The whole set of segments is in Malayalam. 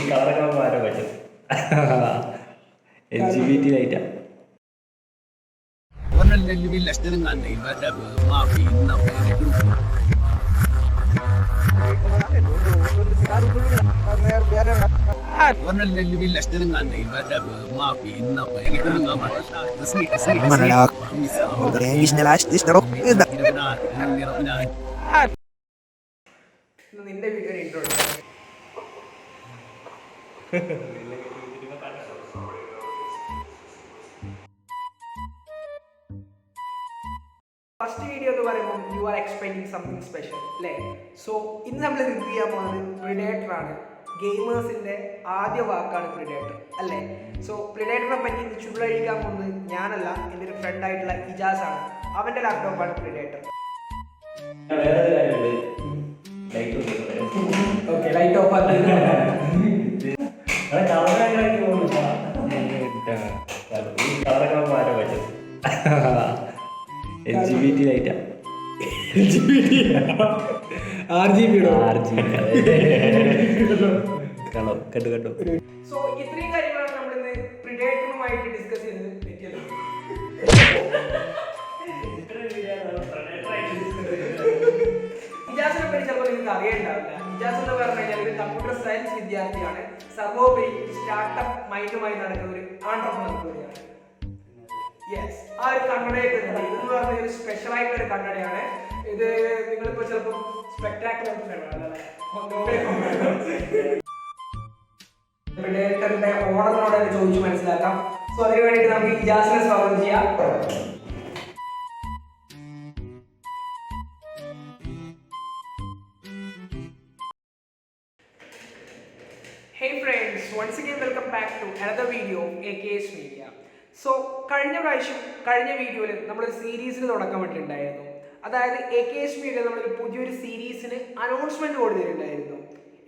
കളറൊക്കെ മാറാൻ പറ്റും. LGBT ലൈറ്റാ. നിന്റെ വീഡിയോ ഇൻട്രോ ഫസ്റ്റ് വീഡിയോ എന്ന് പറയുമ്പോൾ you are expecting something special അല്ലേ? സോ ഇന്ന് നമ്മൾ റിവ്യൂ ചെയ്യാൻ പോകുന്നത് പ്രിഡേറ്റർ ആണ്. ഗെയിമേഴ്സിന്റെ ആദ്യ വാക്കാണ് പ്രിഡേറ്റർ അല്ലേ? സോ പ്രിഡേറ്ററിനെ പറ്റി ചുള്ളഴിക്കാൻ പോകുന്നത് ഞാനല്ല, എൻ്റെ ഒരു ഫ്രണ്ട് ആയിട്ടുള്ള ഇജാസ് ആണ്. അവന്റെ ലാപ്ടോപ്പാണ് പ്രിഡേറ്റർ. ലൈറ്റ് ഓഫ് കളറൊക്കെ മാറാൻ പറ്റും. LGBT ലൈറ്റാ. കണ്ടു. സോ ഇത്രയും കാര്യങ്ങളാണ് നമ്മൾ ഇന്ന് പ്രിഡേറ്ററുമായിട്ട് ഡിസ്കസ് ചെയ്തത്. ഇജാസിനെ പറ്റി ചിലപ്പോൾ നിങ്ങൾക്ക് അറിയണ്ടാവില്ല. ഇജാസ് എന്ന് പറഞ്ഞു കഴിഞ്ഞാൽ ഒരു കമ്പ്യൂട്ടർ സയൻസ് വിദ്യാർത്ഥിയാണ്. സർവോപരി സ്റ്റാർട്ടപ്പ് മൈൻഡുമായി നടക്കുന്ന ഒരു ആൻട്രപ്രനർ കൂടിയാണ്. യെസ്, ആ ഒരു കണ്ണടയൊക്കെ ഇതെന്ന് പറഞ്ഞ ഒരു സ്പെഷ്യൽ ആയിട്ടുള്ള ഒരു കണ്ണടയാണ്. ഇത് നിങ്ങളിപ്പോ ചിലപ്പോൾ സ്പെക്ടാക്കുലർ പ്രിഡേറ്ററിന്റെ ഓണറിനോട് ചോദിച്ചു മനസ്സിലാക്കാം. സോ അതിനു വേണ്ടിയിട്ട് നമുക്ക് ഇജാസിനെ സ്വാഗതം ചെയ്യാം. Hey friends, once again welcome back to another video of AKS Media. So കഴിഞ്ഞ വീഡിയോയിൽ നമ്മളൊരു സീരീസിന് തുടക്കം ഇട്ടിട്ടുണ്ടായിരുന്നു. അതായത് AKS Media നമ്മളൊരു പുതിയൊരു സീരീസിന് അനൗൺസ്മെന്റ് കൊടുത്തിട്ടുണ്ടായിരുന്നു.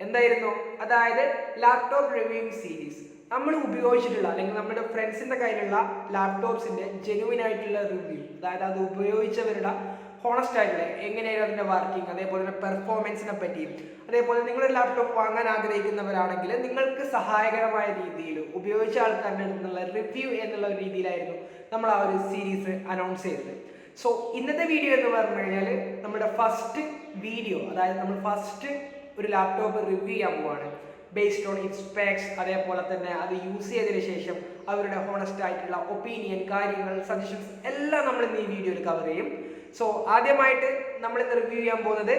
എന്തായിരുന്നു? അതായത് ലാപ്ടോപ്പ് റിവ്യൂയിങ് സീരീസ്. നമ്മൾ ഉപയോഗിച്ചിട്ടുള്ള അല്ലെങ്കിൽ നമ്മുടെ ഫ്രണ്ട്സിന്റെ കയ്യിലുള്ള ലാപ്ടോപ്സിന്റെ ജെനുവിൻ ആയിട്ടുള്ള റിവ്യൂ, അതായത് അത് ഉപയോഗിച്ചവരുടെ ഹോണസ്റ്റ് ആയിട്ടുള്ള എങ്ങനെയായിരുന്നു അതിൻ്റെ വർക്കിംഗ്, അതേപോലെ തന്നെ പെർഫോമൻസിനെ പറ്റിയും, അതേപോലെ നിങ്ങളൊരു ലാപ്ടോപ്പ് വാങ്ങാൻ ആഗ്രഹിക്കുന്നവരാണെങ്കിൽ നിങ്ങൾക്ക് സഹായകരമായ രീതിയിൽ ഉപയോഗിച്ച ആൾക്കാരുടെ അടുത്തുള്ള റിവ്യൂ എന്നുള്ള രീതിയിലായിരുന്നു നമ്മൾ ആ ഒരു സീരീസ് അനൗൺസ് ചെയ്തത്. സോ ഇന്നത്തെ വീഡിയോ എന്ന് പറഞ്ഞു കഴിഞ്ഞാൽ നമ്മുടെ ഫസ്റ്റ് വീഡിയോ, അതായത് നമ്മൾ ഫസ്റ്റ് ഒരു ലാപ്ടോപ്പ് റിവ്യൂ ചെയ്യാൻ പോവാണ്. ബേസ്ഡ് ഓൺ ഇറ്റ് സ്പെക്സ്, അതേപോലെ തന്നെ അത് യൂസ് ചെയ്തതിന് ശേഷം അവരുടെ ഹോണസ്റ്റ് ആയിട്ടുള്ള ഒപ്പീനിയൻ, കാര്യങ്ങൾ, സജഷൻസ് എല്ലാം നമ്മൾ ഇന്ന് ഈ വീഡിയോയിൽ കവർ ചെയ്യും. സോ ആദ്യമായിട്ട് നമ്മൾ ഇന്ന് റിവ്യൂ ചെയ്യാൻ പോകുന്നത്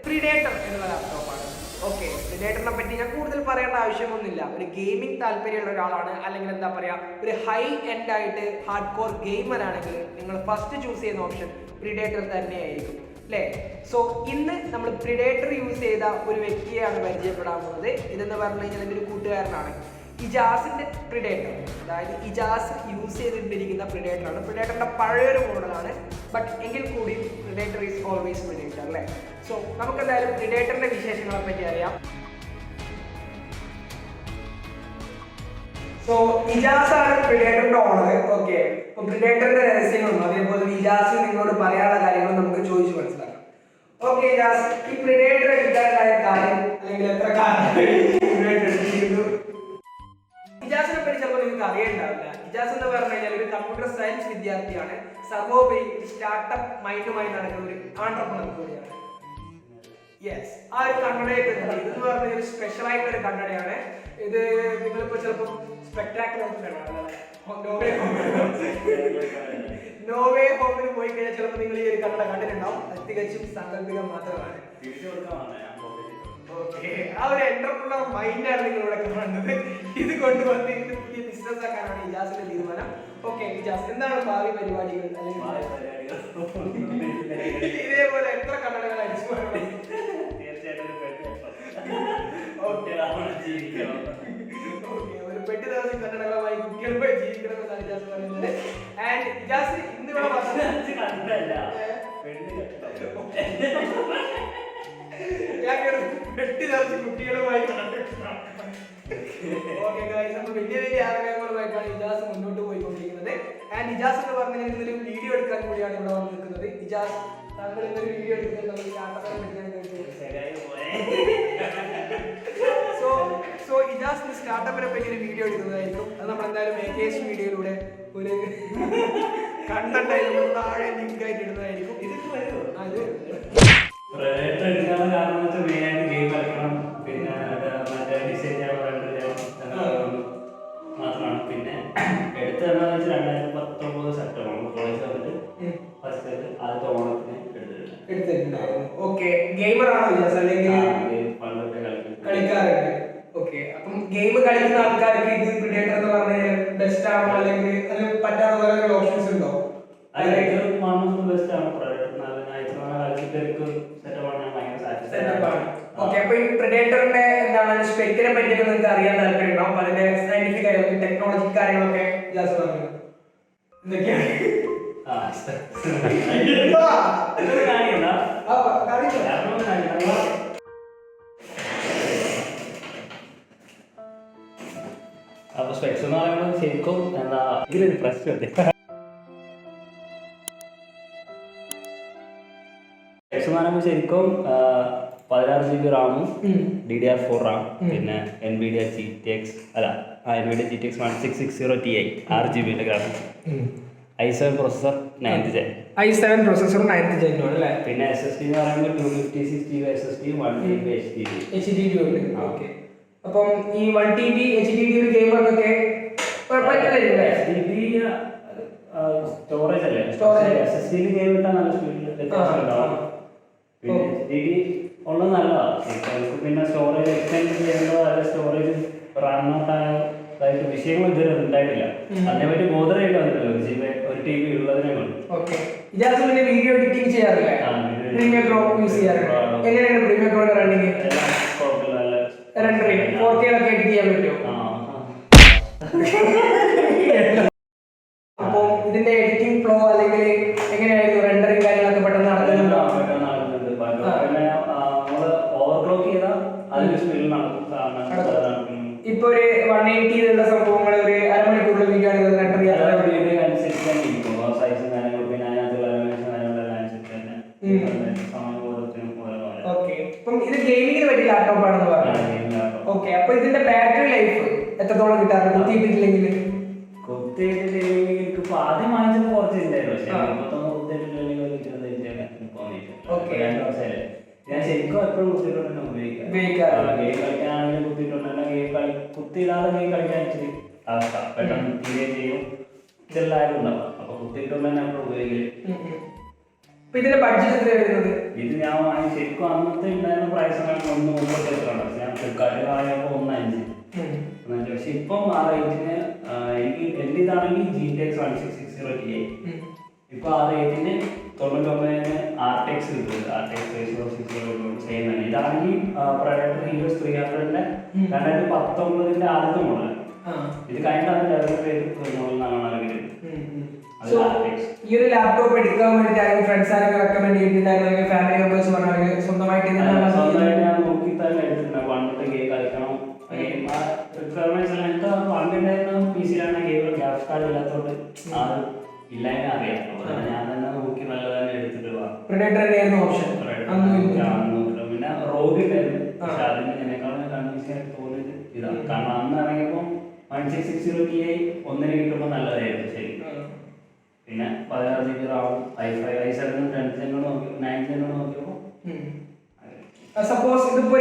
പ്രിഡേറ്റർ എന്നുള്ള ലാപ്ടോപ്പാണ്. ഓക്കെ, പ്രിഡേറ്ററിനെ പറ്റി ഞാൻ കൂടുതൽ പറയേണ്ട ആവശ്യമൊന്നുമില്ല. ഒരു ഗെയിമിംഗ് താല്പര്യമുള്ള ഒരാളാണ്, അല്ലെങ്കിൽ എന്താ പറയുക, ഒരു ഹൈ എൻഡ് ആയിട്ട് ഹാർഡ് കോർ ഗെയിമർ ആണെങ്കിൽ നിങ്ങൾ ഫസ്റ്റ് ചൂസ് ചെയ്യുന്ന ഓപ്ഷൻ പ്രിഡേറ്റർ തന്നെയായിരിക്കും അല്ലേ? സോ ഇന്ന് നമ്മൾ പ്രിഡേറ്റർ യൂസ് ചെയ്ത ഒരു വ്യക്തിയാണ് പരിചയപ്പെടാൻ പോകുന്നത്. ഇതെന്ന് പറഞ്ഞു കഴിഞ്ഞാൽ എൻ്റെ ഒരു കൂട്ടുകാരനാണ്. ഇജാസിന്റെ പ്രിഡേറ്റർ, അതായത് ഇജാസ് യൂസ് ചെയ്തിട്ടിരിക്കുന്ന പ്രിഡേറ്ററാണ്. പ്രിഡേറ്ററിന്റെ പഴയൊരു മോഡലാണ്, ബട്ട് എങ്കിൽ കൂടി പ്രിഡേറ്റർ ഈസ് ഓൾവേസ് പ്രിഡേറ്റർ അല്ലേ? സോ നമുക്ക് എന്തായാലും പ്രിഡേറ്ററിന്റെ വിശേഷങ്ങളെ പറ്റി അറിയാം. സോ ഇജാസ് ആണ് പ്രിഡേറ്ററിന്റെ ഓണർ. ഓക്കെ, അപ്പൊ പ്രിഡേറ്ററിന്റെ രഹസ്യങ്ങളും അതേപോലെ ഇജാസ് നിങ്ങളോട് പറയാനുള്ള കാര്യങ്ങളും നമുക്ക് ചോദിച്ചു മനസ്സിലാക്കാം. ഓക്കെ ഇജാസ്, ഈ പ്രിഡേറ്റർ എടുക്കാനുള്ള കാര്യം അല്ലെങ്കിൽ എത്ര കാര്യം ഇജാസിനെ പറ്റി ചിലപ്പോൾ നിങ്ങൾക്ക് അറിയണ്ടാവില്ല. ഇജാസ് എന്ന് പറഞ്ഞു കഴിഞ്ഞാൽ ഒരു കമ്പ്യൂട്ടർ സയൻസ് വിദ്യാർത്ഥിയാണ്. സർവോപരി സ്റ്റാർട്ടപ്പ് മൈൻഡുമായി നടക്കുന്ന ഒരു ആൻട്രപ്രനർ കൂടിയാണ്. യെസ്, ആ ഒരു കണ്ണടയൊക്കെ ഇതെന്ന് പറഞ്ഞ ഒരു സ്പെഷ്യൽ ആയിട്ടുള്ള ഒരു കണ്ണടയാണ്. ഇത് നിങ്ങളിപ്പോ ചിലപ്പോൾ സ്പെക്ടാക്കുലർ നോവേ ഹോമിൽ പോയി കഴിഞ്ഞാൽ ചിലപ്പോൾ നിങ്ങൾ ഈ ഒരു കണ്ണട കണ്ടിട്ടുണ്ടാവും. അത് തികച്ചും സാങ്കല്പികം മാത്രമാണ്. ആ ഒരു എന്റർപ്രണർ മൈൻഡാണ് നിങ്ങൾ ഇവിടെ കാണുന്നത്. ഇത് കൊണ്ടുവന്ന് ഇത് പുതിയ ബിസിനസ് ആക്കാനാണ് ഇജാസിന്റെ തീരുമാനം. ഓക്കെ ഇജാസ്, എന്താണ് ഭാവി പരിപാടികൾ? അല്ലെങ്കിൽ ഇതേപോലെ എത്ര കണ്ണടകൾ അടിച്ചു പോകണം? ഒരു പെട്ടി ദിവസം കണ്ണടകളുമായി കുട്ടികളുമായി ജീവിക്കണമെന്നാണ് ഇജാസ് പറയുന്നത്. ആൻഡ് ഇജാസ് ഇന്ന് ഇവിടെ വെട്ടി നിറച്ച് കുട്ടികളുമായി വലിയ വലിയ ആഗ്രഹങ്ങളുമായിട്ടാണ് ഇജാസ് മുന്നോട്ട് പോയിക്കൊണ്ടിരിക്കുന്നത്. ആൻഡ് ഇജാസ് എന്ന് പറഞ്ഞാൽ ഇന്നൊരു വീഡിയോ എടുക്കാൻ കൂടിയാണ് ഇവിടെ വന്ന് നിൽക്കുന്നത്. ഇജാസ്, താങ്കൾ ഇന്നൊരു വീഡിയോ എടുക്കുന്നത് സോ ഇജാസ് വലിയൊരു വീഡിയോ എടുക്കുന്നതായിരിക്കും. അത് നമ്മളെന്തായാലും AKS മീഡിയയിലൂടെ ഒരു കണ്ടന്റായി നമ്മൾ താഴെ ലിങ്ക് ആയിട്ട് ഇടുന്നതായിരിക്കും. അത് മാത്രമാണ്. പിന്നെ എടുത്തതെന്ന് വെച്ചാൽ 2019 സെപ്റ്റംബർ കോളേജ് വന്നിട്ട് ഫസ്റ്റ് ആദ്യത്തെ ഓണത്തിന് എടുത്തിട്ടുണ്ടായിരുന്നു. ഓക്കെ, ഗെയിമർ ആണോ വിചാരിച്ചത് അല്ലെങ്കിൽ കളിക്കാറുണ്ട്? ഓക്കെ, അപ്പം ഗെയിം കളിക്കുന്ന ആൾക്കാർക്ക് ഇത് പ്രിഡേറ്റർ എന്ന് പറഞ്ഞാൽ ബെസ്റ്റ് ആണോ അല്ലെങ്കിൽ അത് പറ്റാത്ത വേറെ ഓപ്ഷൻസ് ഉണ്ടോ? ഓക്കെ, അപ്പൊ ഈ പ്രിഡേറ്ററിന്റെ എന്താണ് സ്പെക്കിനെ പറ്റിയൊക്കെ നിങ്ങൾക്ക് അറിയാൻ താല്പര്യമുണ്ടാവും. അതിന്റെ സയന്റിഫിക് ആയിട്ടുള്ള ടെക്നോളജി കാര്യങ്ങളൊക്കെ ജാസ് പറഞ്ഞു. എന്തൊക്കെയാണ്? അപ്പൊ സ്പെക്സ് എന്ന് പറയുമ്പോൾ ശരിക്കും എന്താ ഇതിലൊരു പ്രശ്നമുണ്ട്. സ്പെക്സ് എന്ന് പറയുമ്പോൾ ശരിക്കും 16 GB റാമും DDR4 റാം പിന്നെ NVIDIA GTX NVIDIA GTX 1660 Ti 6GB graphics, i7 processor 9th Gen, i7 processor 9th Gen അല്ലേ. പിന്നെ SSD എന്ന് പറയുമ്പോൾ 256 GB SSD 1 TB HDD ഉണ്ട്. ഓക്കെ, അപ്പം ഈ 1 TB HDD ഒരു ഗെയിമർക്കൊക്കെ കുഴപ്പമില്ല. സ്റ്റോറേജ് അല്ലേ, SSD ഗെയിം ഇട്ടാൽ നല്ല സ്പീഡിൽ വ്യത്യാസം ഉണ്ടാവും. പിന്നെ HDD ഉള്ളത് നല്ലതാണ്. പിന്നെ സ്റ്റോറേജ് എക്സ്റ്റെൻഡ് ചെയ്യുമ്പോൾ അതിന്റെ സ്റ്റോറേജ് റാം ഔട്ടായിട്ട് വിഷയങ്ങൾ ഇതുവരെ ഉണ്ടായിട്ടില്ല. അതിനെപ്പറ്റി ബോധമായിട്ട് വന്നിട്ടില്ല. ഒരു TB ഉള്ളതിനെ കൊണ്ട്. പിന്നെ വീഡിയോ എഡിറ്റിംഗ് ചെയ്യാറില്ലേ? പ്രീമിയർ പ്രോ യൂസ് ചെയ്യാറുണ്ട്. എങ്ങനെയാണ് പ്രീമിയർ പ്രോയുടെ റണ്ണിങ്? റെൻഡറിങ് 4K ഒക്കെ എഡിറ്റ് ചെയ്യാൻ പറ്റുമോ? അപ്പോൾ ഇതിന്റെ എഡിറ്റിംഗ് ഫ്ലോ അല്ലെങ്കിൽ എങ്ങനെയായിരുന്നു റെൻഡറിങ് കാര്യങ്ങളൊക്കെ പെട്ടെന്ന് നടക്കുന്നുണ്ടോ? ഇപ്പൊ ഒരു 180 ഉള്ള സംഭവങ്ങൾ ഒരു അരമണിക്കൂറിൽ വീഡിയോ ആണെങ്കിൽ റെൻഡർ ചെയ്യാൻ ഓക്കെ. ഇപ്പം ഇത് ഗെയിമിങ്ങിന് പറ്റിയ ലാപ്ടോപ്പ് ആണെന്ന് പറഞ്ഞു. ഓക്കെ, അപ്പൊ ഇതിന്റെ ബാറ്ററി ലൈഫ് എത്രത്തോളം കിട്ടാറുണ്ട് കുത്തിയിട്ടില്ലെങ്കിൽ? കുത്തിയിട്ടില്ലെങ്കിൽ ആദ്യം വാങ്ങിച്ചത് കുറച്ചില്ലായിരുന്നു. ഞാൻ ശരിക്കും എപ്പോഴും കുത്തിയിട്ടുണ്ടെന്നെ ഉപയോഗിക്കാം. ഗെയിം കളിക്കാനാണെങ്കിലും കുത്തിയിട്ടുണ്ടെങ്കിൽ കുത്തിയിടാതെ ഗെയിം കളിക്കാൻ ഇച്ചിരി അവസ്ഥ പെട്ടെന്ന് തീരെ ചെയ്യും. ഇതെല്ലാവരും ഉണ്ടാവും. അപ്പൊ കുത്തിയിട്ടുണ്ടെന്നെ എപ്പോഴും ഉപയോഗിക്കല്. ഇതിന്റെ ബഡ്ജറ്റ് എത്ര വരുന്നത്? ഇത് ഞാൻ വാങ്ങി ശരിക്കും അന്നത്തെ ഉണ്ടായിരുന്ന പ്രൈസ് 138 ഞാൻ ഫ്ലിപ്കാർട്ടിൽ വാങ്ങിയപ്പോൾ 1.5. പക്ഷെ ഇപ്പം ആ റേറ്റിന് എനിക്ക് എൻ്റെ ഇതാണെങ്കിൽ GTX 1660 Ti ഇപ്പൊ ആ റേറ്റിന് 99 RTX കിട്ടുന്നത്. RTX 3060 ചെയ്യുന്നതാണ്. ഇതാണെങ്കിൽ പ്രൊഡക്ടർ ഹീറോസ് 300ന്റെ 2019 ആദ്യത്തെ മോഡൽ. ഇത് കഴിഞ്ഞിട്ടാണ് ഡെവലപ്പ് ചെയ്ത് മോഡൽ. ഈ ഒരു ലാപ്ടോപ്പ് എടുക്കാൻ വേണ്ടിയിട്ട് ഫ്രണ്ട്സ് ആരൊക്കെ റെക്കമെൻഡ് ചെയ്തിട്ടുണ്ടായിരുന്നു? ഫാമിലി മെമ്പേഴ്സ് പറഞ്ഞാൽ സ്വന്തമായിട്ട് ഞാൻ നോക്കി തന്നെ എടുത്തിട്ടുണ്ട്. പണ്ടത്തെ ഗെയിം കളിക്കണം റിക്വയർമെന്റ്സ് എല്ലാം എനിക്ക് പണ്ടുണ്ടായിരുന്ന PC-ലാണ് ഗെയിം ഗ്രാഫിക്സ് കാർഡ് ഇല്ലാത്തതുകൊണ്ട് അത് ഇല്ലായ്മ അറിയാം. ഞാൻ തന്നെ നോക്കി നല്ലതന്നെ എടുത്തിട്ട് ഓപ്ഷൻ. പിന്നെ റോഗ് ഉണ്ടായിരുന്നു. പക്ഷെ അതിന് എന്നെക്കാളും കൺവീൻസിംഗ് ആയിട്ട് തോന്നിയത് ഇതാണ്. കാരണം അന്ന് ഇറങ്ങിയപ്പോൾ 1660 Ti ഒന്നിന് കിട്ടുമ്പോൾ നല്ലതായിരുന്നു. ശരി, പിന്നെ 16 GB റാമും i7 10th Gen നോക്കി 9th Gen നോക്കിയപ്പോൾ സപ്പോസ് ഇതിപ്പോ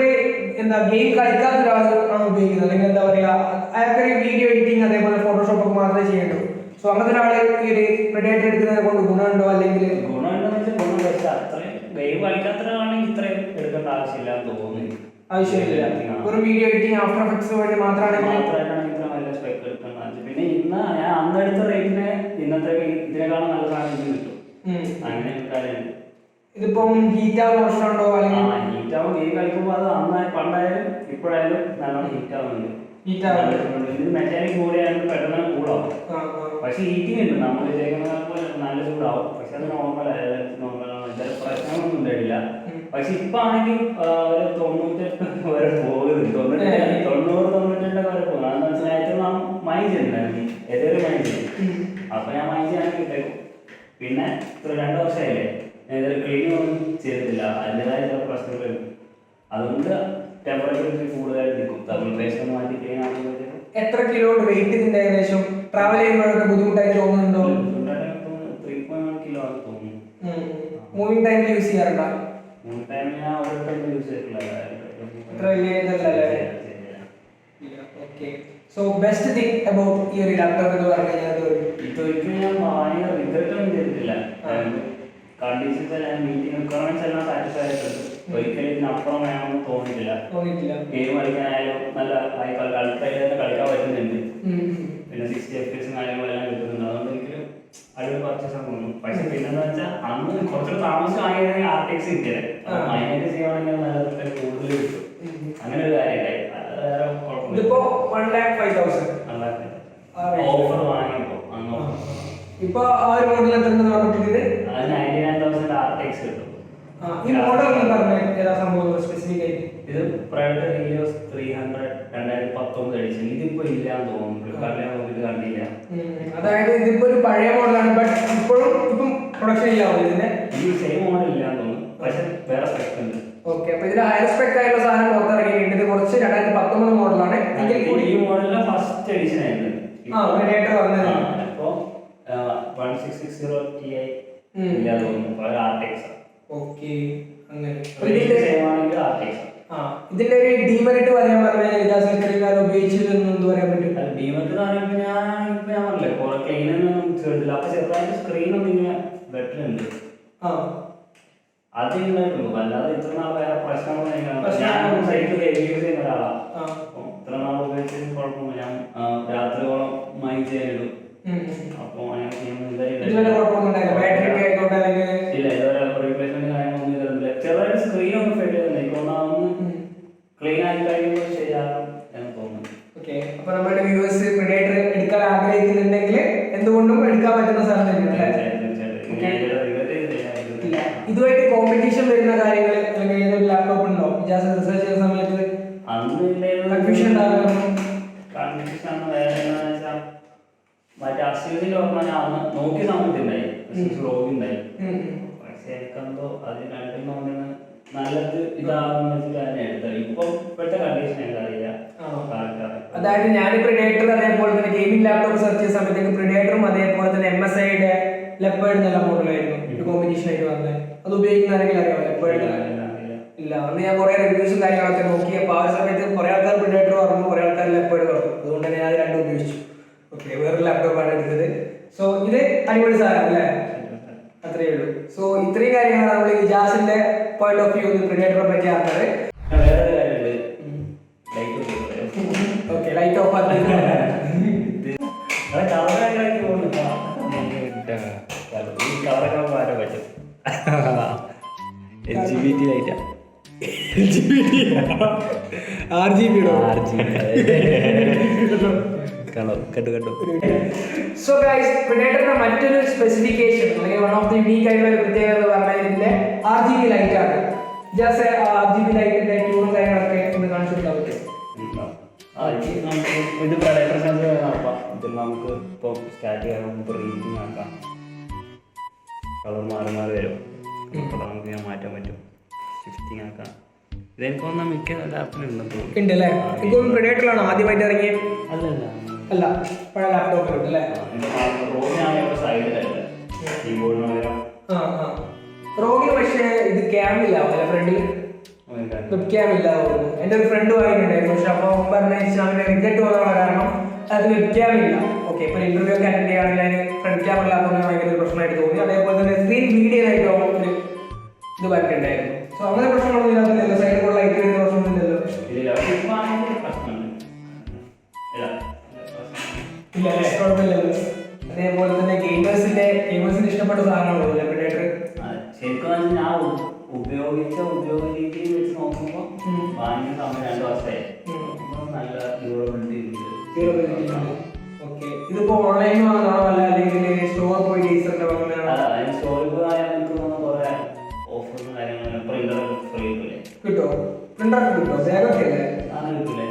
എന്താ ഗെയിം കളിക്കാത്ത ഒരാളാണ് ഉപയോഗിക്കുന്നത്, അല്ലെങ്കിൽ എന്താ പറയാ അയാൾക്കൊരു വീഡിയോ എഡിറ്റിംഗ് അതേപോലെ ഫോട്ടോഷോപ്പ് ഒക്കെ മാത്രമേ ചെയ്യണ്ടൂ. സോ അങ്ങനത്തെ ഒരാളെ ഈ ഒരു പ്രെഡേറ്റർ എടുക്കുന്നത് കൊണ്ട് ഗുണമുണ്ടോ? അല്ലെങ്കിൽ ഗുണമുണ്ടോന്ന് വെച്ചാൽ ഗുണം, പക്ഷെ അത്രയും ഗെയിം കളിക്കാത്ത ഒരാളാണെങ്കിൽ ഇത്രയും എടുക്കേണ്ട ആവശ്യമില്ലാന്ന് തോന്നുന്നു. ആവശ്യമില്ല. ഒരു വീഡിയോ എഡിറ്റിംഗ് ആഫ്റ്റർ എഫക്ട്സ് വേണ്ടി മാത്രമാണെങ്കിൽ ഇത്ര നല്ല സ്പെക്ക് എടുക്കേണ്ട. പിന്നെ ഇന്ന് ഞാൻ അന്ന് എടുത്ത റേറ്റിന് ഇന്നത്തെ ഇതിനേക്കാളും നല്ല സാധനം ഇത് കിട്ടും. അങ്ങനെ കാര്യമുണ്ട്. ഇതിപ്പം ഹീറ്റ് ആവുന്ന പ്രശ്നമുണ്ടോ? അല്ലെങ്കിൽ ഹീറ്റ് ആവുമ്പോൾ ഗെയിം കളിക്കുമ്പോൾ അത് പണ്ടായാലും ഇപ്പോഴായാലും നല്ലോണം ഹീറ്റ് ആവുന്നുണ്ട്. ഇത് മെറ്റാലിക് കൂടെയായാലും പെട്ടെന്ന് കൂടാവും. പക്ഷെ ഹീറ്റിംഗ് ഉണ്ട്. നമ്മൾ വിചാരിക്കുന്ന നല്ല ചൂടാവും. പക്ഷെ അത് നോർമലാണ്. ചില പ്രശ്നങ്ങളൊന്നും ഉണ്ടായില്ല. പക്ഷെ ഇപ്പൊ ആണെങ്കിൽ ഒരു 98 വരെ പോകുന്നുണ്ട്. 90-98 വരെ പോകുന്നു. അതെന്ന് വെച്ചാൽ നാം മൈൻഡ് ചെയ്യുന്നുണ്ടായിരുന്നു. ഏതൊരു മൈൻഡ് ചെയ്യും. അപ്പൊ ഞാൻ മൈൻഡ് ചെയ്യാൻ കിട്ടേക്കും. പിന്നെ 2 വർഷമായില്ലേ ഞാൻ ക്ലീനിങ് ഒന്നും ചെയ്തിട്ടില്ല. അതിൻ്റെതായ ചില പ്രശ്നങ്ങൾ. അതുകൊണ്ട് ടെമ്പറേച്ചർ കൂടുതലായിട്ട് നിൽക്കും. തെർമൽ പേസ്റ്റ് മാറ്റി ക്ലീൻ ആക്കുമ്പോഴത്തേക്കും എത്ര കിലോ വെയിറ്റ് ഇതിന്റെ ഏകദേശം? ട്രാവൽ ചെയ്യുമ്പോഴൊക്കെ ബുദ്ധിമുട്ടായി തോന്നുന്നുണ്ടോ? മൂവിംഗ് ടൈം യൂസ് ചെയ്യാറുണ്ടോ? അത്ര വലിയ ഇതല്ലല്ലേ? Okay. So best thing about ഈ ഒരു ലാപ്ടോപ്പ് എന്ന് പറഞ്ഞു കഴിഞ്ഞാൽ ഇതൊരിക്കലും ഞാൻ ഭയങ്കര റിഗ്രറ്റ് ഒന്നും ചെയ്തിട്ടില്ല. കണ്ടീഷൻസ് എല്ലാം മീറ്റിംഗ് റിക്വയർമെന്റ്സ് എല്ലാം സാറ്റിസ്ഫൈ ആയിട്ടുണ്ട്. ഒരിക്കലും ഇതിനപ്പുറം വേണമെന്ന് തോന്നിയിട്ടില്ല. ഗെയിം കളിക്കാനായാലും നല്ല അൾട്രയിൽ തന്നെ കളിക്കാൻ പറ്റുന്നുണ്ട്. പിന്നെ 60 FPS കാര്യങ്ങളെല്ലാം കിട്ടുന്നുണ്ട്. അതുകൊണ്ട് ഒരിക്കലും അടിപൊളി പർച്ചേസ് ആണ് തോന്നുന്നു. പക്ഷെ പിന്നെന്ന് വെച്ചാൽ അന്ന് കുറച്ചൊരു താമസം ആയിരുന്നെങ്കിൽ RTX കിട്ടിയത് മൈനേറ്റ് ചെയ്യുവാണെങ്കിൽ നല്ല കൂടുതൽ കിട്ടും. അങ്ങനെ ഒരു കാര്യമില്ല. വേറെ കുഴപ്പമില്ല. ഓഫർ വാങ്ങിയപ്പോ ഇപ്പൊ ആ ഒരു മോഡൽ എത്രയാണ് പറഞ്ഞിട്ട്? അത് 99,000 RTX കിട്ടും. ഈ മോഡൽ ഏതാ സംഭവം സ്പെസിഫിക് ആയിട്ട്? ഇത് പ്രൈവറ്റ് ഹീലിയോസ് 300 2019 എഡിഷൻ. ഇതിപ്പോ ഇല്ലാന്ന് തോന്നുന്നു. ഇത് കണ്ടില്ല. അതായത് ഇതിപ്പോ ഒരു പഴയ മോഡലാണ്. ബട്ട് ഇപ്പം പ്രൊഡക്ഷൻ ഇല്ലാവോ ഇതിന്റെ? ഈ സെയിം മോഡൽ ഇല്ലാന്ന് തോന്നുന്നു. പക്ഷെ വേറെ സ്പെക് ഉണ്ട്. ഓക്കെ. അപ്പൊ ഇതിൽ ഹയർ സ്പെക് ആയിട്ടുള്ള സാധനം പുറത്തിറങ്ങിയിട്ടുണ്ട്. ഇത് കുറച്ച് 2019 മോഡലാണ്. ഈ മോഡലിലെ ഫസ്റ്റ് എഡിഷൻ ആയിരുന്നു. പ്രെഡേറ്റർ വന്നത്. ഇപ്പോ 1660 Ti ഇല്ലാന്ന് തോന്നുന്നു. RTX. ഓക്കെ. അങ്ങനെ ഇതിന്റെ ഒരു ഡീമെറിറ്റ് പറയാൻ പറഞ്ഞാൽ ഇത്രയും കാലം ഉപയോഗിച്ചിരുന്നു എന്ത് പറയാൻ പറ്റും? ഡീമെറിറ്റ് ഞാൻ പറഞ്ഞില്ലേ കുറെ ക്ലീനൊന്നും ചെയ്തില്ല. അപ്പൊ ചെറുതായിട്ട് സ്ക്രീൻ ഒന്നും ഇങ്ങനെ ബെറ്റർ ഉണ്ട്. അത് ഉണ്ടായിട്ടുള്ളൂ. അല്ലാതെ ഇത്ര നാൾ വേറെ പ്രശ്നങ്ങളൊന്നും സൈറ്റ് ഹെവി യൂസ് ചെയ്യുന്ന ഒരാളാണ്. ഇത്ര നാൾ ഉപയോഗിച്ചതിന് കുഴപ്പമില്ല. ഞാൻ രാത്രിയോളം മൈൻഡ് ചെയ്യാനിടും. അപ്പൊ ഇല്ല ഇതുവരെ റീപ്ലേസ്മെന്റ് കാര്യങ്ങളൊന്നും ചെയ്തിട്ടില്ല. ചെറുതായിട്ട് സ്ക്രീൻ ഒന്ന് ഫെയിൽ ചെയ്തിട്ടുണ്ട്. ക്ലീൻ ആയി കഴിയുമ്പോൾ ശരിയാകും എന്ന് തോന്നുന്നു. ഓക്കെ. അപ്പൊ നമ്മുടെ വ്യൂവേഴ്സ് പ്രെഡേറ്റർ എടുക്കാൻ ആഗ്രഹിക്കുന്നുണ്ടെങ്കിൽ എന്തുകൊണ്ടും എടുക്കാൻ പറ്റുന്ന സാധനം തന്നെയാണ്. ഇതുമായിട്ട് കോമ്പറ്റീഷൻ വരുന്ന കാര്യങ്ങൾ അല്ലെങ്കിൽ ഏതൊരു ലാപ്ടോപ്പ് ഉണ്ടോ റിസർച്ച് ചെയ്യുന്ന സമയത്ത്? കൺഫ്യൂഷൻ ഉണ്ടാകുന്നു. കൺഫ്യൂഷൻ വേറെ മറ്റേ അസ്യൂസിന്റെ ഓർമ്മ ഞാൻ അന്ന് നോക്കിയ സമയത്തുണ്ടായി. ഉണ്ടായി. പക്ഷെ എനിക്കെന്തോ അത് രണ്ടും നല്ലത് ഇതാണെന്ന് വെച്ചിട്ട് തന്നെ എടുത്തത്. ഇപ്പൊ ഇപ്പോഴത്തെ കണ്ടീഷൻ എനിക്കറിയില്ല. അതായത് ഞാൻ പ്രെഡേറ്റർ അതേപോലെ തന്നെ ഗെയിമിംഗ് ലാപ്ടോപ്പ് സെർച്ച് ചെയ്ത സമയത്തേക്ക് പ്രെഡേറ്ററും അതേപോലെ തന്നെ MSIയുടെ ലെപ്പേർഡ് എന്നുള്ള മോഡലായിരുന്നു ഒരു കോമ്പറ്റീഷൻ ആയിട്ട് വന്നത്. അത് ഉപയോഗിക്കുന്ന ആരെങ്കിലും അറിയാമോ? ലെപ്പേർഡ് ഇല്ല. അന്ന് ഞാൻ കുറെ റിവ്യൂസും കാര്യങ്ങളൊക്കെ നോക്കി. അപ്പൊ ആ ഒരു സമയത്ത് കുറെ ആൾക്കാർ പ്രെഡേറ്റർ പറഞ്ഞു, കുറെ ആൾക്കാർ ലെപ്പേർഡ് പറഞ്ഞു. അതുകൊണ്ട് തന്നെ ഞാൻ രണ്ടും ഉപയോഗിച്ചു. ഓക്കെ. വേറൊരു ലാപ്ടോപ്പാണ് എടുത്തത്. സോ ഇത് അടിപൊളി സാധനം അല്ലേ? അത്രയേ ഉള്ളൂ. സോ ഇത്രയും കാര്യങ്ങളാണ് നമ്മൾ ഇജാസിന്റെ പോയിന്റ് ഓഫ് വ്യൂ പ്രെഡേറ്ററെ പറ്റി അറിഞ്ഞത്. Okay. Light off so guys, പ്രെഡേറ്ററിന്റെ മറ്റൊരു സ്പെസിഫിക്കേഷൻ അല്ലെങ്കിൽ വൺ ഓഫ് ദി യുണീക്ക് ആയിട്ടുള്ള ഒരു പ്രത്യേകത എന്ന് പറഞ്ഞാൽ ഇതിന്റെ RGB ലൈറ്റ് ആണ്. ജസ്റ്റ് RGB ലൈറ്റിന്റെ ട്യൂണും കാര്യങ്ങളൊക്കെ ഒന്ന് കാണിച്ചു കൊടുക്കാൻ പറ്റും. ഇത് പ്രെഡേറ്റർ സെൻസർ നോക്കാം. ഇതിൽ നമുക്ക് ഇപ്പോൾ സ്റ്റാർട്ട് ചെയ്യാൻ റീഡിങ് ആക്കാം. കളർ മാറി മാറി വരും. കളർ നമുക്ക് ഇങ്ങനെ മാറ്റാൻ പറ്റും. ഷിഫ്റ്റിംഗ് ആക്കാം. ഇതെനിക്ക് തോന്നുന്ന മിക്ക ലാപ്പിലുണ്ടെന്ന് തോന്നുന്നു. ഉണ്ട് അല്ലേ? ഇപ്പോൾ പ്രെഡേറ്ററിലാണോ ആദ്യമായിട്ട് ഇറങ്ങിയത്? അല്ലല്ല അല്ല, പഴയ ലാപ്ടോപ്പിലുണ്ട് അല്ലേ? റോഗിന് പക്ഷേ ഇത് ക്യാമില്ല ഫ്രണ്ടില്, വെബ് ക്യാം ഇല്ല. എൻ്റെ ഒരു ഫ്രണ്ട് വാങ്ങിയിട്ടുണ്ടായിരുന്നു. പക്ഷെ അപ്പോൾ പറഞ്ഞ അവൻ്റെ റിഗ്രറ്റ് പോകാനുള്ള കാരണം അത് വെബ് ക്യാം ഇല്ല. ഓക്കെ. ഇപ്പോൾ ഇന്റർവ്യൂ ഒക്കെ അറ്റൻഡ് ചെയ്യുകയാണെങ്കിൽ അതിന് ഫ്രണ്ട് ക്യാം ഇല്ലാത്തതുകൊണ്ട് ഭയങ്കര ഒരു പ്രശ്നമായിട്ട് തോന്നി. അതേപോലെ തന്നെ സ്ക്രീൻ ബ്ലീഡ് ചെയ്തായിട്ട് ഒരു ഇത് പറഞ്ഞിട്ടുണ്ടായിരുന്നു. സോ അങ്ങനെ പ്രശ്നങ്ങളൊന്നും ഇല്ലാത്തില്ലല്ലോ? സൈഡിൽ കൂടെ ലൈറ്റ് വരുന്ന പ്രശ്നമൊന്നുമില്ലല്ലോ? ഇല്ല അല്ലേ? കുഴപ്പമില്ലല്ലോ. അതേപോലെ തന്നെ ഗെയിമേഴ്സിന് ഇഷ്ടപ്പെട്ട സാധനമാണല്ലോ പ്രെഡേറ്റർ. ശരിക്കും ഞാൻ ഉപയോഗിച്ച ഉപയോഗ രീതി വെച്ച് നോക്കുമ്പോൾ വാങ്ങിയ സമയം 2 വർഷമായി. നല്ല ഡ്യൂറബിലിറ്റി ഉണ്ട്. ഓക്കെ. ഇതിപ്പോ ഓൺലൈൻ വാങ്ങാണോ അല്ല അല്ലെങ്കിൽ സ്റ്റോർ പോയി ഡീസറിന്റെ വാങ്ങാനാണോ? സ്റ്റോറിൽ പോയാൽ എനിക്ക് തോന്നുന്നു കുറെ ഓഫറും കാര്യങ്ങളും പ്രിന്റർ ഫ്രീ കിട്ടില്ലേ? കിട്ടോ? പ്രിന്റർ കിട്ടോ? ബാഗൊക്കെ അല്ലേ? അങ്ങനെ കിട്ടില്ലേ?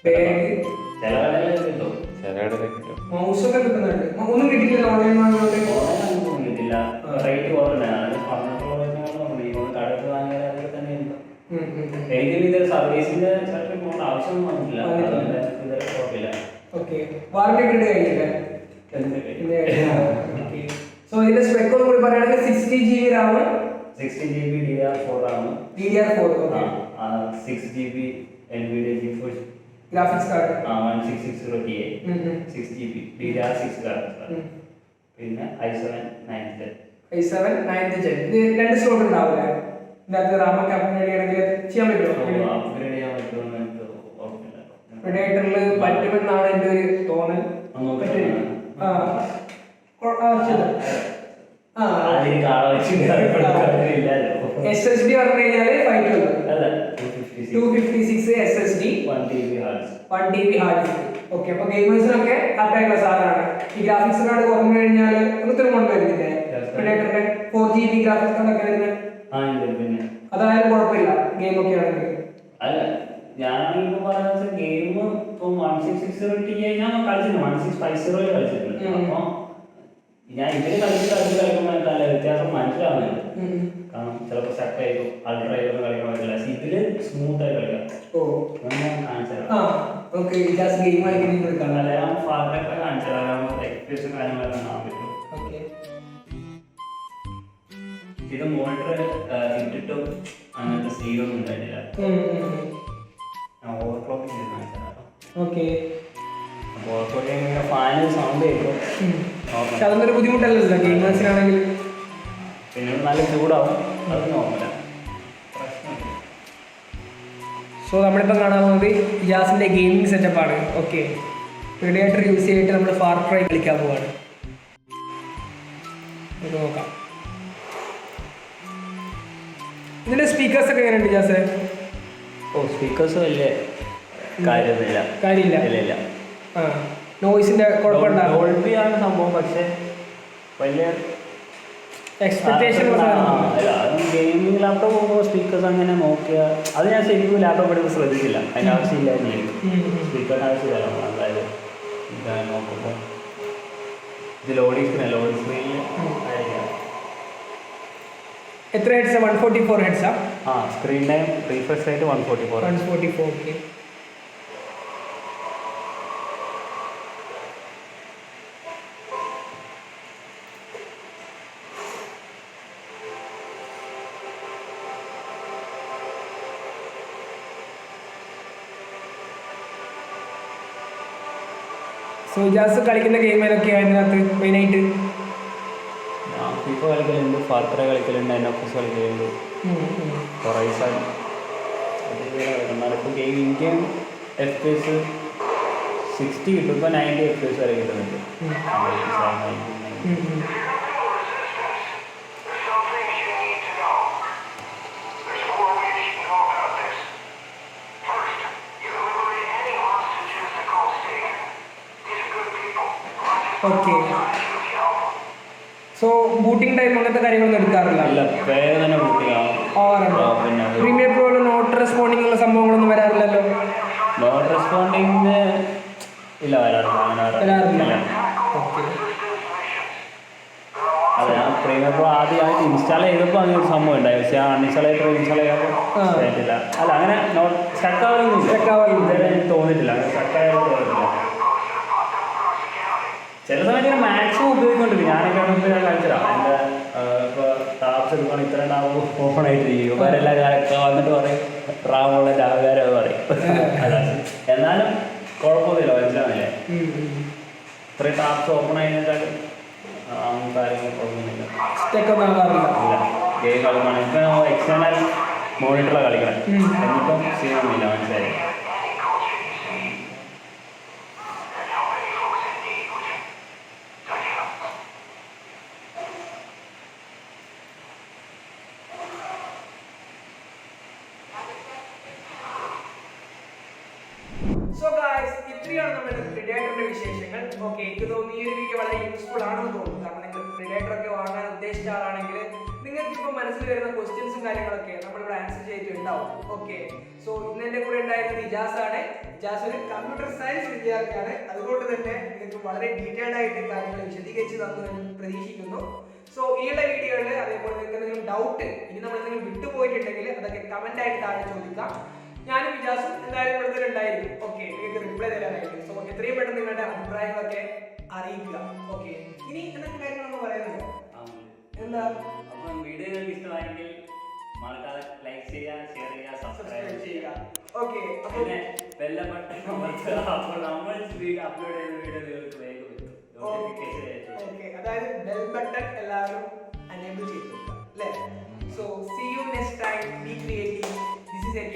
ബാഗ് ചില കടകളിൽ കിട്ടും, ചില കടകളിൽ കിട്ടും. മൗസ് ഒക്കെ കിട്ടുന്നുണ്ട്. ഒന്നും കിട്ടിയില്ല ഓൺലൈൻ വാങ്ങിയോണ്ട്? ഓൺലൈൻ കിട്ടില്ല. റേറ്റ് കുറവുണ്ടായിരുന്നു. കടത്ത് വാങ്ങിയാൽ അതൊക്കെ തന്നെ ഉണ്ട്. എനിക്ക് ഇത് സർവീസിന്റെ ആവശ്യമൊന്നും വന്നിട്ടില്ല. ഓക്കെ വാറണ്ടി പീരീഡ് കഴിഞ്ഞില്ലേ? സോ ഇതിന്റെ സ്പെക് ഒന്ന് കൂടി പറയുകയാണെങ്കിൽ 60GB RAM 60GB DDR4 RAM DDR4 okay 6GB NVIDIA GeForce graphics card 1660 Ti 6GB DDR6 graphics card പിന്നെ i7 9th Gen ഇത് രണ്ട് സ്ലോട്ട് ഉണ്ടാവില്ലേ? ഇതിനകത്ത് റാം ഒക്കെ അപ്ഗ്രേഡ് ചെയ്യണമെങ്കിൽ ചെയ്യാൻ പറ്റുമോ? അപ്ഗ്രേഡ് ചെയ്യാൻ പറ്റുമെന്ന് എനിക്ക് ഓർമ്മയില്ല. പ്രെഡേറ്ററിൽ പറ്റുമെന്നാണ് എൻ്റെ ഒരു തോന്നൽ. SSD പറഞ്ഞു കഴിഞ്ഞാൽ 256 SSD 1TB hard disk. Okay, അപ്പൊ ഗെയിമേഴ്സിനൊക്കെ ആയിട്ടുള്ള സാധനമാണ്. ഈ ഗ്രാഫിക്സ് കാർഡ് കുറഞ്ഞു കഴിഞ്ഞാൽ ഒത്തിരി കൊണ്ടുവരുന്നില്ലേ പ്രെഡേറ്ററിന്റെ 4GB ഗ്രാഫിക്സ് കാർഡൊക്കെ വരുന്നത്? അതായാലും കുഴപ്പമില്ല ഗെയിം ഒക്കെ ആണെങ്കിൽ. അല്ല ഞാനിപ്പോ പറയുന്നത് ഗെയിം ഇപ്പൊ 1660 Ti ഞാൻ കളിച്ചിട്ടുണ്ട്, 1650 കളിച്ചിട്ടുണ്ട്. അപ്പൊ ഞാൻ ഇതിൽ കളിക്കുമ്പോൾ എനിക്ക് നല്ല വ്യത്യാസം മനസ്സിലാവുന്നുണ്ട്. കാരണം ചിലപ്പോൾ സ്റ്റക്ക് ആയിട്ടും അൾട്രാ ആയിട്ടൊന്നും കളിക്കാൻ പറ്റില്ല. ഇതില് സ്മൂത്ത് ആയി കളിക്കാം. ഞാൻ കാണിച്ചുതരാം. ഞാൻ ഫാദറൊക്കെ കാണിച്ചുതരാം, എക്സ്പീരിയൻസും കാര്യങ്ങളൊക്കെ കാണാൻ പറ്റും. ഇത് മോണിറ്റർ ഇട്ടിട്ടും അങ്ങനത്തെ സീലൊന്നും ഉണ്ടായിട്ടില്ല. ഓവർക്ലോക്ക് ചെയ്ത് ഓവർക്ലോക്ക് ഫാന് സൗണ്ട് കേൾക്കും. അതൊന്നൊരു ബുദ്ധിമുട്ടല്ലല്ലോ ഗെയിമേഴ്സിനാണെങ്കിൽ. പിന്നെ നല്ല ചൂടാവും, അത് നോർമലാണ്. സോ നമ്മളിപ്പോൾ കാണാൻ പോകുന്നത് ഇജാസിൻ്റെ ഗെയിമിംഗ് സെറ്റപ്പാണ്. ഓക്കെ, പ്രെഡേറ്റർ യൂസ് ചെയ്തിട്ട് നമ്മൾ ഫാർ ക്രൈ കളിക്കാൻ പോവാണ്. നോക്കാം ഇതിന്റെ സ്പീക്കേഴ്സ് ഒക്കെ എങ്ങനെയുണ്ട് ജാസ്? സ്പീക്കേഴ്സ് വലിയ കാര്യമില്ല. നോയ്സിന്റെ കുഴപ്പമുണ്ടാകും. ഡോൾബിയാണ് സംഭവം, പക്ഷെ വലിയ എക്സ്പെക്ടേഷൻ ഗെയിമിംഗ് ലാപ്ടോപ്പ് പോകുമ്പോൾ സ്പീക്കേഴ്സ് അങ്ങനെ നോക്കിയാൽ അത് ഞാൻ ശരിക്കും ലാപ്ടോപ്പ് എടുത്ത് ശ്രദ്ധിച്ചില്ല. അതിൻ്റെ ആവശ്യമില്ലായിരുന്നു, സ്പീക്കറിന് ആവശ്യമില്ല. അതായത് ഇതാണ് നോക്കുമ്പോൾ ഇത് ലോഡിംഗ് സ്ക്രീനിൽ എത്ര ഹെഡ്സാ? 144 ഹെഡ്സാ? Screen time refresh rate 144. Okay. So Ijas കളിക്കുന്ന ഗെയിം ഏതൊക്കെയാണ് ഇതിനകത്ത് മെയിനായിട്ട്? ഫിഫ കളിക്കലുണ്ട്, ഫാർ ക്രൈ കളിക്കലുണ്ട്, NFS കളിക്കലുണ്ട്, ഹൊറൈസൺ. എന്നാലിപ്പോൾ ഗെയിം ഇന്ത്യൻ FPS 60 കിട്ടും. ഇപ്പോൾ 90 FPS വരെ കിട്ടുന്നുണ്ട്. ഓക്കെ, സോ ബൂട്ടിംഗ് ടൈം അങ്ങനത്തെ കാര്യങ്ങളൊന്നും എടുക്കാറില്ല? തന്നെ പ്രീമിയർ പ്രോയിൽ നോട്ട് റെസ്പോണ്ടിങ് ഉള്ള സംഭവങ്ങളൊന്നും വരാറില്ലല്ലോ? നോട്ട് റെസ്പോണ്ടിങ് ഇല്ല, വരാറില്ല. അതെ, ഞാൻ പ്രീമിയർ പ്രോ ആദ്യമായിട്ട് ഇൻസ്റ്റാൾ ചെയ്തപ്പോൾ അങ്ങനെ ഒരു സംഭവം ഉണ്ടായി. പക്ഷേ അൺഇൻസ്റ്റാൾ ചെയ്തിട്ട് ഇൻസ്റ്റാൾ ചെയ്യാൻ പറ്റില്ല. അല്ല, അങ്ങനെ സ്റ്റക്കാവാനൊന്നും എനിക്ക് തോന്നിയിട്ടില്ല. അങ്ങനെ സ്റ്റക്കായാലും തോന്നിയിട്ടില്ല. ചില സമയത്ത് മാക്സിമം ഉപയോഗിക്കൊണ്ടിരിക്കും. ഞാനൊക്കെ ഞാൻ കളിച്ചതാണ്. എൻ്റെ ഇപ്പോൾ ടാപ്സ് എടുക്കുകയാണെങ്കിൽ ഇത്ര ടാപ്പ് ഓപ്പൺ ആയിട്ടിരിക്കും. ഇവരെല്ലാം വന്നിട്ട് പറയും റാമുള്ള ടാവുകാരെ പറയും. എന്നാലും കുഴപ്പമൊന്നുമില്ല, മനസ്സിലാവില്ലേ? ഇത്രയും ടാപ്സ് ഓപ്പൺ ആയതിനേക്കാളും കാര്യങ്ങൾ കുഴപ്പമൊന്നുമില്ല. ഇല്ല, ഗെയിം കളിക്കുകയാണ്. ഇപ്പം എക്സ്റ്റേണൽ മോണിറ്ററിലാണ് കളിക്കണം. എന്നിട്ടും സീനൊന്നുമില്ല, മനസ്സിലായി. സോ ഗായ്സ്, ഇത്രയാണ് നമ്മുടെ പ്രെഡേറ്ററിന്റെ വിശേഷങ്ങൾ. ഓക്കെ, എനിക്ക് തോന്നുന്നു ഈ ഒരു വീഡിയോ വളരെ യൂസ്ഫുൾ ആണെന്ന് തോന്നുന്നു. കാരണം നിങ്ങൾ പ്രെഡേറ്റർ ഒക്കെ വാങ്ങാൻ ഉദ്ദേശിച്ച ആളാണെങ്കിൽ നിങ്ങൾക്ക് ഇപ്പോൾ മനസ്സിൽ വരുന്ന ക്വസ്റ്റ്യൻസും കാര്യങ്ങളൊക്കെ നമ്മളിവിടെ ആൻസർ ചെയ്തിട്ടുണ്ടാവും. ഓക്കെ, സോ ഇന്ന് എൻ്റെ കൂടെ ഉണ്ടായിരുന്നത് ഇജാസ് ആണ്. ഇജാസ് ഒരു കമ്പ്യൂട്ടർ സയൻസ് വിദ്യാർത്ഥിയാണ്. അതുകൊണ്ട് തന്നെ നിങ്ങൾക്ക് വളരെ ഡീറ്റെയിൽഡ് ആയിട്ട് കാര്യങ്ങൾ വിശദീകരിച്ച് തന്നു എന്ന് പ്രതീക്ഷിക്കുന്നു. സോ ഈയുള്ള വീഡിയോയിൽ അതേപോലെ നിങ്ങൾക്ക് എന്തെങ്കിലും ഡൗട്ട് ഇനി നമ്മൾ എന്തെങ്കിലും വിട്ടുപോയിട്ടുണ്ടെങ്കിൽ അതൊക്കെ കമന്റ് ആയിട്ട് താഴെ ചോദിക്കാം. ഞാനും ഇജാസും എന്തായാലും ഇവിടെ ഉണ്ടായിരിക്കും. ഓക്കെ, നിങ്ങൾക്ക് റിപ്ലൈ തരാനായിട്ട്. സോ എത്രയും പെട്ടെന്ന് നിങ്ങളുടെ അഭിപ്രായങ്ങളൊക്കെ അറിയിക്കുക. ഓക്കെ, ഇനി എന്തൊക്കെ കാര്യങ്ങളൊക്കെ പറയാനുണ്ടോ? എന്താ, അപ്പം വീഡിയോ നിങ്ങൾക്ക് ഇഷ്ടമായെങ്കിൽ മറക്കാതെ ലൈക്ക് ചെയ്യുക, ഷെയർ ചെയ്യുക, സബ്സ്ക്രൈബ് ചെയ്യുക. ഓക്കെ, പിന്നെ ബെൽ ബട്ടൺ അമർത്തുക. അപ്പോൾ നമ്മൾ അപ്ലോഡ് ചെയ്യുന്ന വീഡിയോ നിങ്ങൾക്ക് വേഗം വരും. നോട്ടിഫിക്കേഷൻ അയച്ചു. ഓക്കെ, അതായത് ബെൽ ബട്ടൺ എല്ലാവരും അനേബിൾ ചെയ്ത് വെക്കുക അല്ലേ? So see you next time. Be creative. This is A